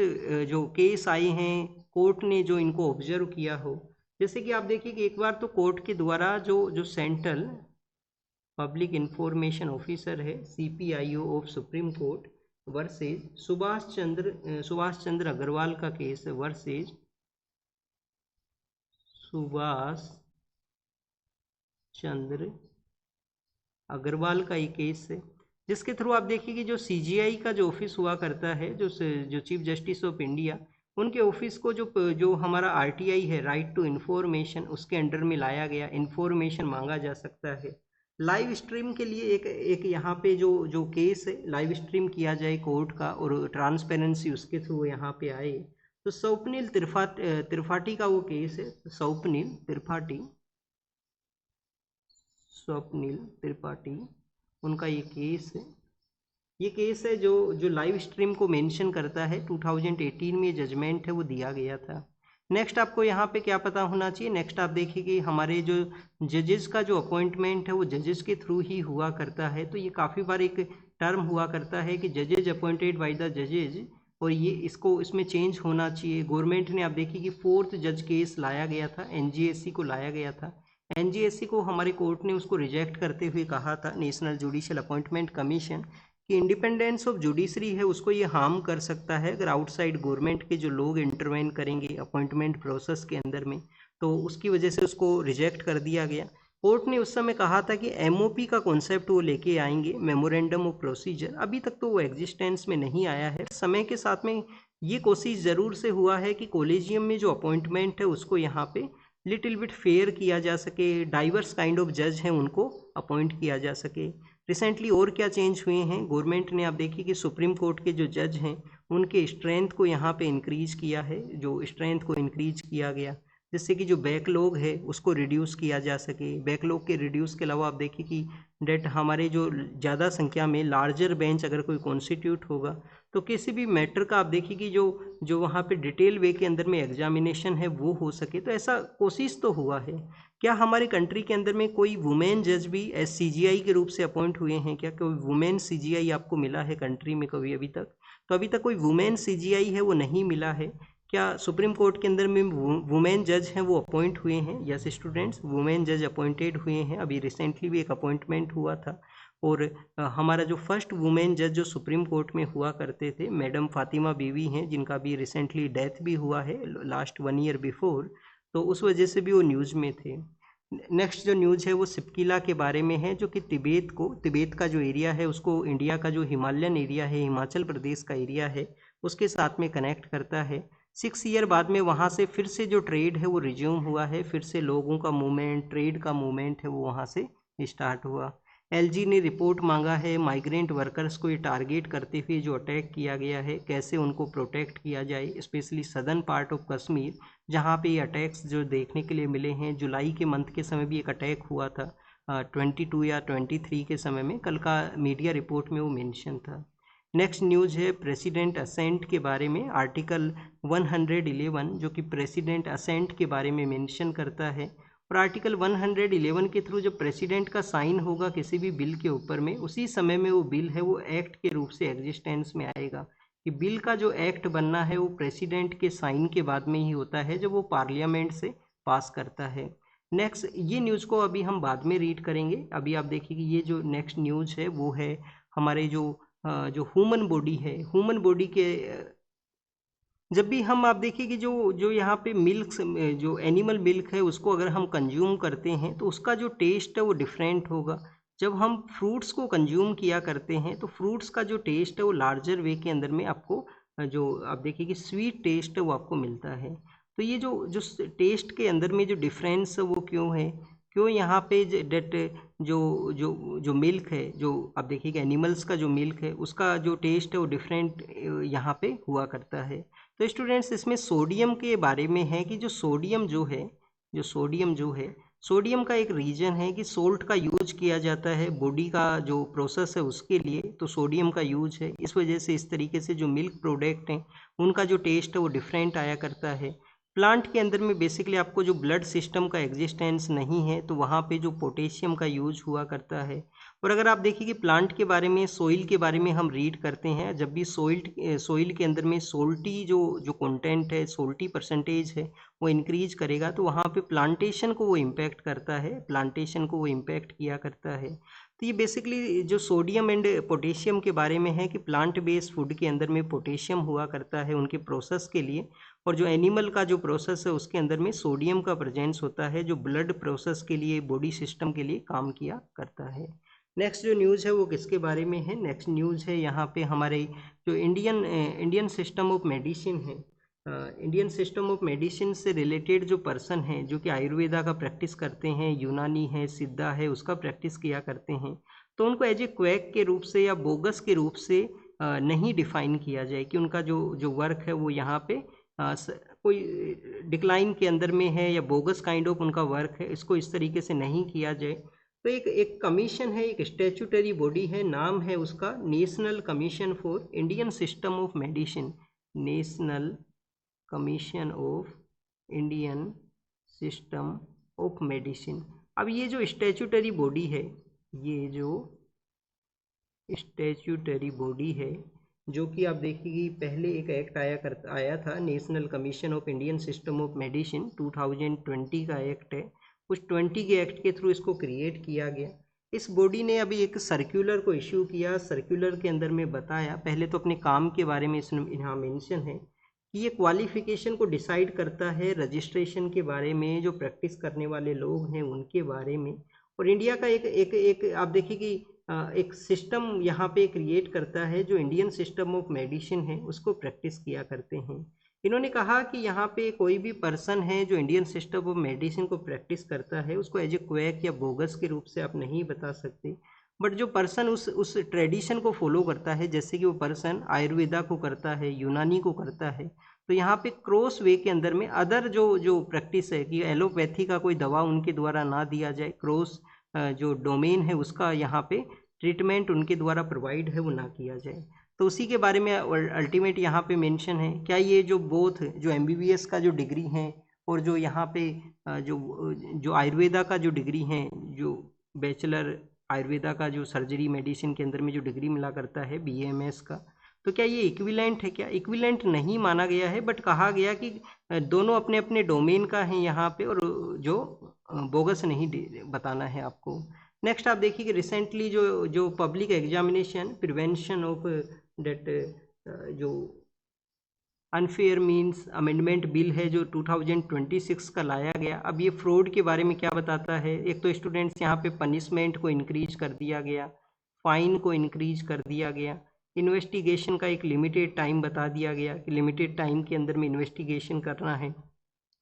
जो केस आए हैं कोर्ट ने जो इनको ऑब्जर्व किया हो? जैसे कि आप देखिए कि एक बार तो कोर्ट के द्वारा जो जो सेंट्रल पब्लिक इंफॉर्मेशन ऑफिसर है CPIO of Supreme Court versus Subhash Chandra Agarwal का केस है, वर्सेज सुभाष चंद्र अग्रवाल का ये केस है, जिसके थ्रू आप देखिए कि जो CGI का जो ऑफिस हुआ करता है, जो चीफ जस्टिस ऑफ इंडिया, उनके ऑफिस को जो हमारा RTI है, राइट टू इन्फॉर्मेशन, उसके अंडर में लाया गया। इन्फॉर्मेशन मांगा जा सकता है लाइव स्ट्रीम के लिए, एक यहाँ पे जो केस है लाइव स्ट्रीम किया जाए कोर्ट का, और ट्रांसपेरेंसी उसके थ्रू यहाँ पे आए। तो स्वप्निल त्रिपाठी का वो केस है, स्वप्निल त्रिपाठी उनका ये केस है। ये केस है जो लाइव स्ट्रीम को मेंशन करता है। 2018 में जजमेंट है वो दिया गया था। नेक्स्ट आपको यहाँ पे क्या पता होना चाहिए, नेक्स्ट आप देखिए कि हमारे जो जजेस का जो अपॉइंटमेंट है वो जजेस के थ्रू ही हुआ करता है। तो ये काफ़ी बार एक टर्म हुआ करता है कि जजेज अपॉइंटेड बाय द जजेज, और ये इसमें चेंज होना चाहिए। गवर्नमेंट ने आप देखिए कि 4th जज केस लाया गया था, एनजीएससी को लाया गया था। एनजीएससी को हमारे कोर्ट ने उसको रिजेक्ट करते हुए कहा था, नेशनल जुडिशियल अपॉइंटमेंट कमीशन, कि इंडिपेंडेंस ऑफ जुडिशरी है उसको ये हार्म कर सकता है अगर आउटसाइड गवर्नमेंट के जो लोग इंटरवेन करेंगे अपॉइंटमेंट प्रोसेस के अंदर में। तो उसकी वजह से उसको रिजेक्ट कर दिया गया। कोर्ट ने उस समय कहा था कि एमओपी का कॉन्सेप्ट वो लेके आएंगे, मेमोरेंडम ऑफ प्रोसीजर। अभी तक तो वो एग्जिस्टेंस में नहीं आया है। समय के साथ में ये कोशिश ज़रूर से हुआ है कि कॉलेजियम में जो अपॉइंटमेंट है उसको यहाँ पे लिटिल बिट फेयर किया जा सके, डाइवर्स काइंड ऑफ जज हैं उनको अपॉइंट किया जा सके। रिसेंटली और क्या चेंज हुए हैं, गवर्नमेंट ने आप देखिए कि सुप्रीम कोर्ट के जो जज हैं उनके स्ट्रेंथ को यहाँ पे इंक्रीज किया है, जो स्ट्रेंथ को इंक्रीज किया गया जिससे कि जो बैकलॉग है उसको रिड्यूस किया जा सके। बैकलॉग के रिड्यूस के अलावा आप देखिए कि डेट हमारे जो ज़्यादा संख्या में लार्जर बेंच अगर कोई कॉन्स्टिट्यूट होगा तो किसी भी मैटर का आप देखिए कि जो जो वहाँ पे डिटेल वे के अंदर में एग्जामिनेशन है वो हो सके। तो ऐसा कोशिश तो हुआ है। क्या हमारे कंट्री के अंदर में कोई वुमेन जज भी एस CGI के रूप से अपॉइंट हुए हैं? क्या कोई वुमेन CGI आपको मिला है कंट्री में कभी अभी तक? तो अभी तक कोई वुमेन CGI है वो नहीं मिला है। क्या सुप्रीम कोर्ट के अंदर में वुमेन जज हैं वो अपॉइंट हुए हैं? यस स्टूडेंट्स, वुमेन जज अपॉइंटेड हुए हैं। अभी रिसेंटली भी एक अपॉइंटमेंट हुआ था। और हमारा जो फर्स्ट वुमेन जज जो सुप्रीम कोर्ट में हुआ करते थे मैडम फातिमा बीवी हैं, जिनका भी रिसेंटली डेथ भी हुआ है लास्ट 1 ईयर बिफोर। तो उस वजह से भी वो न्यूज़ में थे। नेक्स्ट जो न्यूज़ है वो सिपकिला के बारे में है, जो कि तिब्बत का जो एरिया है उसको इंडिया का जो हिमालयन एरिया है, हिमाचल प्रदेश का एरिया है, उसके साथ में कनेक्ट करता है। 6 ईयर बाद में वहाँ से फिर से जो ट्रेड है वो रिज्यूम हुआ है, फिर से लोगों का मूवमेंट, ट्रेड का मूवमेंट है वो वहाँ से स्टार्ट हुआ। LG ने रिपोर्ट मांगा है माइग्रेंट वर्कर्स को ये टारगेट करते हुए जो अटैक किया गया है कैसे उनको प्रोटेक्ट किया जाए, specially southern part of Kashmir जहाँ पे ये अटैक्स जो देखने के लिए मिले हैं। जुलाई के मंथ के समय भी एक अटैक हुआ था 22 या 23 के समय में, कल का मीडिया रिपोर्ट में वो मेंशन था। नेक्स्ट न्यूज़ है प्रेसिडेंट असेंट के बारे में, आर्टिकल 111 जो कि प्रेसिडेंट असेंट के बारे में मेंशन करता है। और आर्टिकल 111 के थ्रू जब प्रेसिडेंट का साइन होगा किसी भी बिल के ऊपर में, उसी समय में वो बिल है वो एक्ट के रूप से एग्जिस्टेंस में आएगा। कि बिल का जो एक्ट बनना है वो प्रेसिडेंट के साइन के बाद में ही होता है जब वो पार्लियामेंट से पास करता है। नेक्स्ट ये न्यूज़ को अभी हम बाद में रीड करेंगे। अभी आप देखिए कि ये जो नेक्स्ट न्यूज़ है वो है हमारे जो ह्यूमन बॉडी है, ह्यूमन बॉडी के जब भी हम आप देखिए कि जो जो यहाँ पे मिल्क, जो एनिमल मिल्क है उसको अगर हम कंज्यूम करते हैं तो उसका जो टेस्ट है वो डिफरेंट होगा। जब हम फ्रूट्स को कंज्यूम किया करते हैं तो फ्रूट्स का जो टेस्ट है वो लार्जर वे के अंदर में आपको जो आप देखिए कि स्वीट टेस्ट है वो आपको मिलता है। तो ये जो जो टेस्ट के अंदर में जो डिफरेंस है वो क्यों है, क्यों यहाँ पे डेट जो जो जो मिल्क है, जो आप देखिए कि एनिमल्स का जो मिल्क है उसका जो टेस्ट है वो डिफरेंट यहाँ पे हुआ करता है। तो स्टूडेंट्स इसमें सोडियम के बारे में है कि जो सोडियम जो है, सोडियम का एक रीजन है कि सोल्ट का यूज किया जाता है बॉडी का जो प्रोसेस है उसके लिए, तो सोडियम का यूज है। इस वजह से इस तरीके से जो मिल्क प्रोडक्ट हैं उनका जो टेस्ट है वो डिफरेंट आया करता है। प्लांट के अंदर में बेसिकली आपको जो ब्लड सिस्टम का एग्जिस्टेंस नहीं है तो वहाँ पे जो पोटेशियम का यूज हुआ करता है। और अगर आप देखिए कि प्लांट के बारे में, सोइल के बारे में हम रीड करते हैं, जब भी सोइल के अंदर में सोल्टी जो जो कंटेंट है, सोल्टी परसेंटेज है वो इंक्रीज करेगा तो वहाँ पे प्लांटेशन को वो इम्पैक्ट करता है, प्लांटेशन को वो इम्पैक्ट किया करता है। तो ये बेसिकली जो सोडियम एंड पोटेशियम के बारे में है कि प्लांट बेस्ड फूड के अंदर में पोटेशियम हुआ करता है उनके प्रोसेस के लिए, और जो एनिमल का जो प्रोसेस है उसके अंदर में सोडियम का प्रेजेंस होता है जो ब्लड प्रोसेस के लिए, बॉडी सिस्टम के लिए काम किया करता है। नेक्स्ट जो न्यूज़ है वो किसके बारे में है, नेक्स्ट न्यूज़ है यहाँ पे हमारे जो इंडियन सिस्टम ऑफ मेडिसिन है, इंडियन सिस्टम ऑफ मेडिसिन से रिलेटेड जो पर्सन हैं जो कि आयुर्वेदा का प्रैक्टिस करते हैं, यूनानी है, सिद्धा है, उसका प्रैक्टिस किया करते हैं, तो उनको एज ए क्वैक के रूप से या बोगस के रूप से नहीं डिफाइन किया जाए कि उनका जो जो वर्क है वो यहाँ पे कोई डिक्लाइन के अंदर में है या बोगस काइंड ऑफ उनका वर्क है, इसको इस तरीके से नहीं किया जाए। तो एक कमीशन है, एक स्टैट्यूटरी बॉडी है, नाम है उसका national commission for Indian system of medicine, national commission of Indian system of medicine. अब ये जो स्टैट्यूटरी बॉडी है, ये जो स्टैट्यूटरी बॉडी है, जो कि आप देखिए पहले एक एक्ट आया था, national commission of Indian system of medicine, 2020 का एक्ट है। उस 20 के एक्ट के थ्रू इसको क्रिएट किया गया। इस बॉडी ने अभी एक सर्कुलर को इश्यू किया। सर्कुलर के अंदर में बताया, पहले तो अपने काम के बारे में इसमें यहाँ मेंशन है कि ये क्वालिफिकेशन को डिसाइड करता है, रजिस्ट्रेशन के बारे में, जो प्रैक्टिस करने वाले लोग हैं उनके बारे में। और इंडिया का एक आप देखिए कि एक सिस्टम यहाँ पे क्रिएट करता है जो इंडियन सिस्टम ऑफ मेडिसिन है, उसको प्रैक्टिस किया करते हैं। इन्होंने कहा कि यहाँ पे कोई भी पर्सन है जो इंडियन सिस्टम ऑफ मेडिसिन को प्रैक्टिस करता है, उसको एज ए क्वैक या बोगस के रूप से आप नहीं बता सकते। बट जो पर्सन उस ट्रेडिशन को फॉलो करता है, जैसे कि वो पर्सन आयुर्वेदा को करता है, यूनानी को करता है, तो यहाँ पे क्रॉस वे के अंदर में अदर जो प्रैक्टिस है कि एलोपैथी का कोई दवा उनके द्वारा ना दिया जाए, क्रॉस जो डोमेन है उसका यहाँ पे ट्रीटमेंट उनके द्वारा प्रोवाइड है वो ना किया जाए। तो उसी के बारे में अल्टीमेट यहाँ पे मेंशन है। क्या ये जो बोथ जो MBBS का जो डिग्री है और जो यहाँ पे जो आयुर्वेदा का जो डिग्री है, जो बैचलर आयुर्वेदा का जो सर्जरी मेडिसिन के अंदर में जो डिग्री मिला करता है BAMS का, तो क्या ये इक्विवेलेंट है? क्या इक्विवेलेंट नहीं माना गया है, बट कहा गया कि दोनों अपने अपने डोमेन का है यहाँ पे, और जो बोगस नहीं बताना है आपको। नेक्स्ट आप देखिए कि रिसेंटली जो public examination prevention of date जो अनफेयर मीन्स अमेंडमेंट बिल है जो 2026 का लाया गया। अब ये फ्रॉड के बारे में क्या बताता है? एक तो स्टूडेंट्स यहाँ पे पनिशमेंट को इंक्रीज कर दिया गया, फाइन को इंक्रीज कर दिया गया, इन्वेस्टिगेशन का एक लिमिटेड टाइम बता दिया गया कि लिमिटेड टाइम के अंदर में इन्वेस्टिगेशन करना है।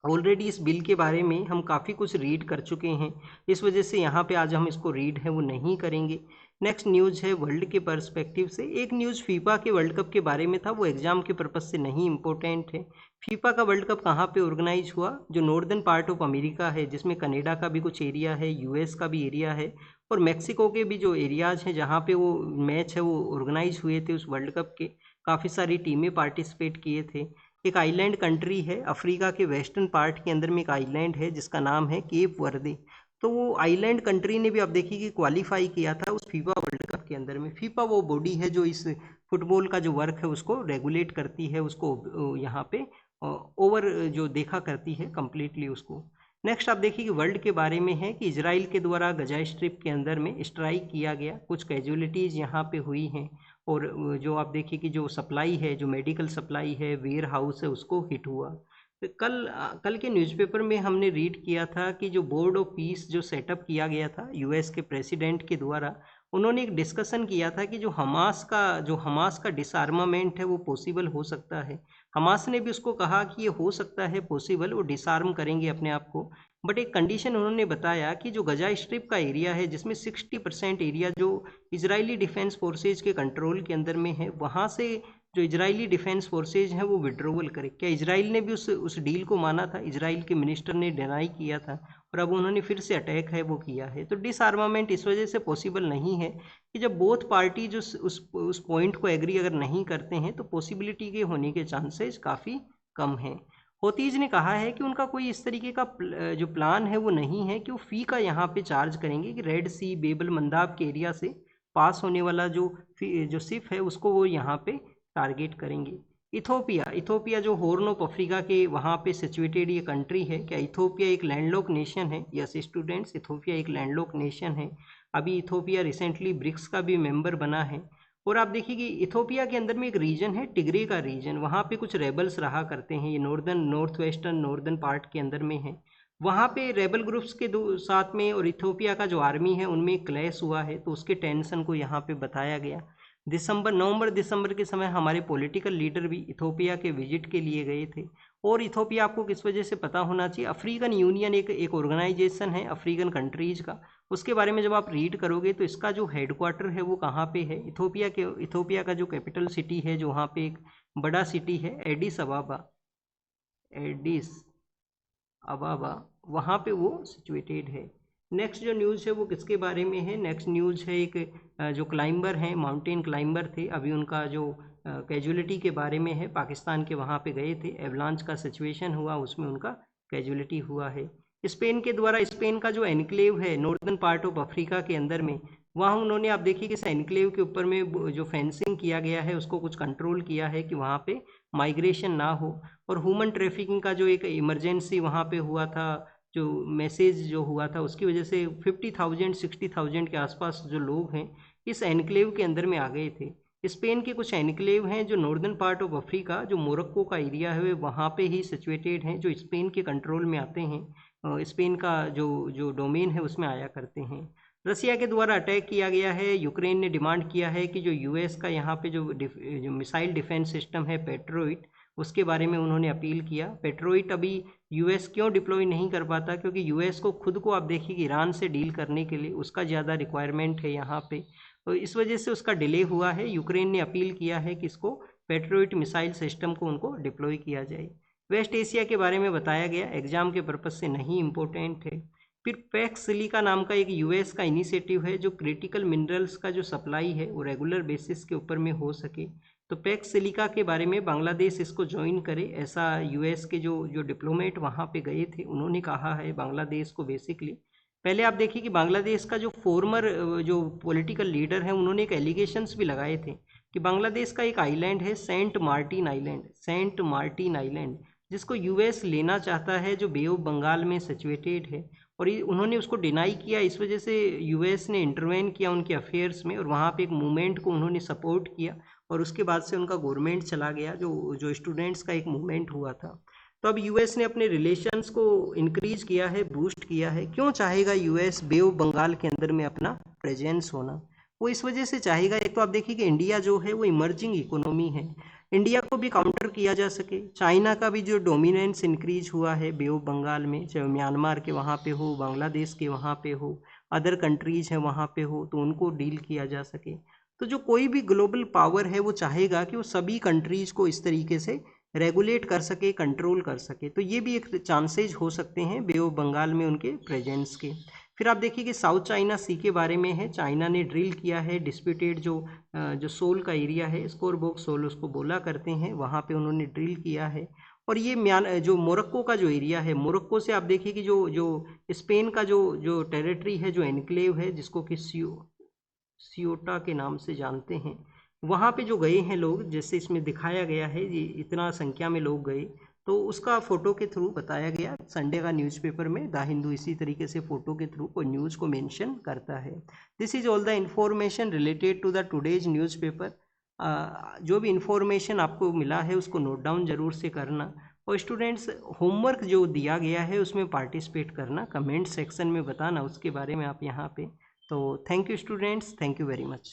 ऑलरेडी इस बिल के बारे में हम काफ़ी कुछ रीड कर चुके हैं, इस वजह से यहाँ पे आज हम इसको रीड है वो नहीं करेंगे। नेक्स्ट न्यूज़ है वर्ल्ड के पर्सपेक्टिव से। एक न्यूज़ फीफा के वर्ल्ड कप के बारे में था, वो एग्जाम के पर्पज़ से नहीं इम्पोर्टेंट है। फीफा का वर्ल्ड कप कहाँ पे ऑर्गेनाइज हुआ? जो नॉर्दर्न पार्ट ऑफ अमेरिका है, जिसमें कनाडा का भी कुछ एरिया है, US का भी एरिया है, और मैक्सिको के भी जो एरियाज़ हैं जहाँ पे वो मैच है वो ऑर्गेनाइज हुए थे। उस वर्ल्ड कप के काफ़ी सारी टीमें पार्टिसिपेट किए थे। एक आइलैंड कंट्री है, अफ्रीका के वेस्टर्न पार्ट के अंदर में एक आइलैंड है जिसका नाम है केप वर्दे। तो वो आइलैंड कंट्री ने भी आप देखिए कि क्वालिफाई किया था उस फीफा वर्ल्ड कप के अंदर में। फीफा वो बॉडी है जो इस फुटबॉल का जो वर्क है उसको रेगुलेट करती है, उसको यहाँ पे ओवर जो देखा करती है कंप्लीटली उसको। नेक्स्ट आप देखिए कि वर्ल्ड के बारे में है कि इजराइल के द्वारा गजा स्ट्रिप के अंदर में स्ट्राइक किया गया, कुछ कैजुअलिटीज़ यहाँ पे हुई हैं, और जो आप देखिए कि जो सप्लाई है, जो मेडिकल सप्लाई है, वेयर हाउस है, उसको हिट हुआ। तो कल के न्यूज़पेपर में हमने रीड किया था कि जो बोर्ड ऑफ पीस जो सेटअप किया गया था US के प्रेसिडेंट के द्वारा, उन्होंने एक डिस्कशन किया था कि जो हमास का डिसआर्मामेंट है वो पॉसिबल हो सकता है। हमास ने भी उसको कहा कि ये हो सकता है पॉसिबल, वो डिसआर्म करेंगे अपने आप को। बट एक कंडीशन उन्होंने बताया कि जो गजा स्ट्रिप का एरिया है, जिसमें 60% एरिया जो इजरायली डिफेंस फोर्सेज के कंट्रोल के अंदर में है, वहाँ से जो इजरायली डिफेंस फोर्सेज हैं वो विड्रोवल करे। क्या इजराइल ने भी उस डील को माना था? इजराइल के मिनिस्टर ने डिनाई किया था, और अब उन्होंने फिर से अटैक है वो किया है। तो डिसआर्मामेंट इस वजह से पॉसिबल नहीं है कि जब बोथ पार्टी जो उस पॉइंट को एग्री अगर नहीं करते हैं तो पॉसिबिलिटी के होने के चांसेस काफ़ी कम हैं। होतीज ने कहा है कि उनका कोई इस तरीके का जो प्लान है वो नहीं है कि वो फ़ी का यहाँ पे चार्ज करेंगे कि रेड सी बेबल मंदाब के एरिया से पास होने वाला जो सिप है उसको वो यहाँ पे टारगेट करेंगे। इथोपिया जो हॉर्न ऑफ अफ्रीका के वहाँ पे सिचुएटेड ये कंट्री है। क्या इथोपिया एक लैंडलॉक नेशन है? यस स्टूडेंट्स, इथोपिया एक लैंडलॉक नेशन है। अभी इथोपिया रिसेंटली ब्रिक्स का भी मेंबर बना है। और आप देखिए कि इथोपिया के अंदर में एक रीजन है टिग्रे का रीजन, वहाँ पे कुछ रेबल्स रहा करते हैं, ये नॉर्थ पार्ट के अंदर में है। वहाँ पे रेबल ग्रुप्स के साथ में और इथोपिया का जो आर्मी है उनमें क्लैश हुआ है, तो उसके टेंशन को यहाँ पे बताया गया। नवंबर दिसंबर के समय हमारे पॉलिटिकल लीडर भी इथोपिया के विजिट के लिए गए थे। और इथोपिया आपको किस वजह से पता होना चाहिए, अफ्रीकन यूनियन एक ऑर्गेनाइजेशन है अफ्रीकन कंट्रीज का, उसके बारे में जब आप रीड करोगे तो इसका जो हेडक्वार्टर है वो कहाँ पे है? इथोपिया का जो कैपिटल सिटी है, जो वहाँ पे एक बड़ा सिटी है एडिस अबाबा, वहाँ पे वो सिचुएटेड है। नेक्स्ट जो न्यूज़ है वो किसके बारे में है? नेक्स्ट न्यूज़ है एक जो क्लाइंबर हैं, माउंटेन क्लाइंबर थे, अभी उनका जो कैजुअलिटी के बारे में है। पाकिस्तान के वहाँ पे गए थे, एवलांच का सिचुएशन हुआ, उसमें उनका कैजुअलिटी हुआ है। स्पेन के द्वारा स्पेन का जो एनक्लेव है नॉर्दर्न पार्ट ऑफ अफ्रीका के अंदर में, वहाँ उन्होंने, आप देखिए कि इस एनक्लेव के ऊपर में जो फेंसिंग किया गया है उसको कुछ कंट्रोल किया है कि वहाँ पे माइग्रेशन ना हो। और ह्यूमन ट्रैफिकिंग का जो एक इमरजेंसी वहाँ पे हुआ था, जो मैसेज जो हुआ था, उसकी वजह से 50,000 60,000 के आसपास जो लोग हैं इस एनक्लेव के अंदर में आ गए थे। स्पेन के कुछ एनक्लेव हैं जो नॉर्दर्न पार्ट ऑफ अफ्रीका, जो मोरक्को का एरिया है, वहाँ पे ही सिचुएटेड हैं, जो स्पेन के कंट्रोल में आते हैं, स्पेन का जो जो डोमेन है उसमें आया करते हैं। रसिया के द्वारा अटैक किया गया है। यूक्रेन ने डिमांड किया है कि जो यूएस का यहाँ पे जो मिसाइल डिफेंस सिस्टम है पेट्रोइट, उसके बारे में उन्होंने अपील किया। पेट्रोइट अभी यूएस क्यों डिप्लॉय नहीं कर पाता, क्योंकि यूएस को खुद को, आप देखिए कि ईरान से डील करने के लिए उसका ज़्यादा रिक्वायरमेंट है यहाँ पे, तो इस वजह से उसका डिले हुआ है। यूक्रेन ने अपील किया है कि इसको पेट्रोइट मिसाइल सिस्टम को उनको डिप्लॉय किया जाए। वेस्ट एशिया के बारे में बताया गया, एग्जाम के पर्पज़ से नहीं इम्पोर्टेंट है। फिर पैक्स सिलिका नाम का एक यूएस का इनिशिएटिव है जो क्रिटिकल मिनरल्स का जो सप्लाई है वो रेगुलर बेसिस के ऊपर में हो सके। तो पैक्स सिलिका के बारे में बांग्लादेश इसको ज्वाइन करे, ऐसा यूएस के जो जो डिप्लोमेट वहाँ पे गए थे उन्होंने कहा है बांग्लादेश को। बेसिकली पहले आप देखिए कि बांग्लादेश का जो फॉर्मर जो पॉलिटिकल लीडर है उन्होंने एक एलिगेशंस भी लगाए थे कि बांग्लादेश का एक आइलैंड है सेंट मार्टिन आइलैंड, जिसको यूएस लेना चाहता है, जो बे ऑफ बंगाल में सिचुएटेड है, और उन्होंने उसको डिनाई किया। इस वजह से यूएस ने इंटरवेन किया उनके अफेयर्स में और वहाँ पे एक मूवमेंट को उन्होंने सपोर्ट किया, और उसके बाद से उनका गवर्नमेंट चला गया, जो जो स्टूडेंट्स का एक मूवमेंट हुआ था। तो अब यूएस ने अपने रिलेशंस को इंक्रीज किया है, बूस्ट किया है। क्यों चाहेगा यूएस बे ऑफ बंगाल के अंदर में अपना प्रेजेंस होना? वो इस वजह से चाहेगा, एक तो आप देखिए कि इंडिया जो है वो इमर्जिंग इकोनॉमी है, इंडिया को भी काउंटर किया जा सके। चाइना का भी जो डोमिनेंस इंक्रीज हुआ है बे ऑफ बंगाल में, चाहे म्यांमार के वहाँ पे हो, बांग्लादेश के वहाँ पे हो, अदर कंट्रीज हैं वहाँ पे हो, तो उनको डील किया जा सके। तो जो कोई भी ग्लोबल पावर है वो चाहेगा कि वो सभी कंट्रीज को इस तरीके से रेगुलेट कर सके, कंट्रोल कर सके। तो ये भी एक चांसेज हो सकते हैं बे ऑफ बंगाल में उनके प्रेजेंस के। फिर आप देखिए कि साउथ चाइना सी के बारे में है, चाइना ने ड्रिल किया है डिस्प्यूटेड जो सोल का एरिया है, स्कोर बॉक्स सोल उसको बोला करते हैं, वहाँ पे उन्होंने ड्रिल किया है। और ये जो मोरक्को का जो एरिया है, मोरक्को से आप देखिए कि जो जो स्पेन का जो टेरिटरी है, जो एनक्लेव है, जिसको कि सियोटा के नाम से जानते हैं, वहाँ पे जो गए हैं लोग, जैसे इसमें दिखाया गया है, ये इतना संख्या में लोग गए, तो उसका फोटो के थ्रू बताया गया। संडे का न्यूज़पेपर में द हिंदू इसी तरीके से फोटो के थ्रू को न्यूज़ को मेंशन करता है। This is all the information related to the today's newspaper. जो भी इंफॉर्मेशन आपको मिला है उसको नोट डाउन जरूर से करना, और स्टूडेंट्स होमवर्क जो दिया गया है उसमें पार्टिसिपेट करना, कमेंट सेक्शन में बताना उसके बारे में आप यहाँ पे। तो thank you students, thank you very much.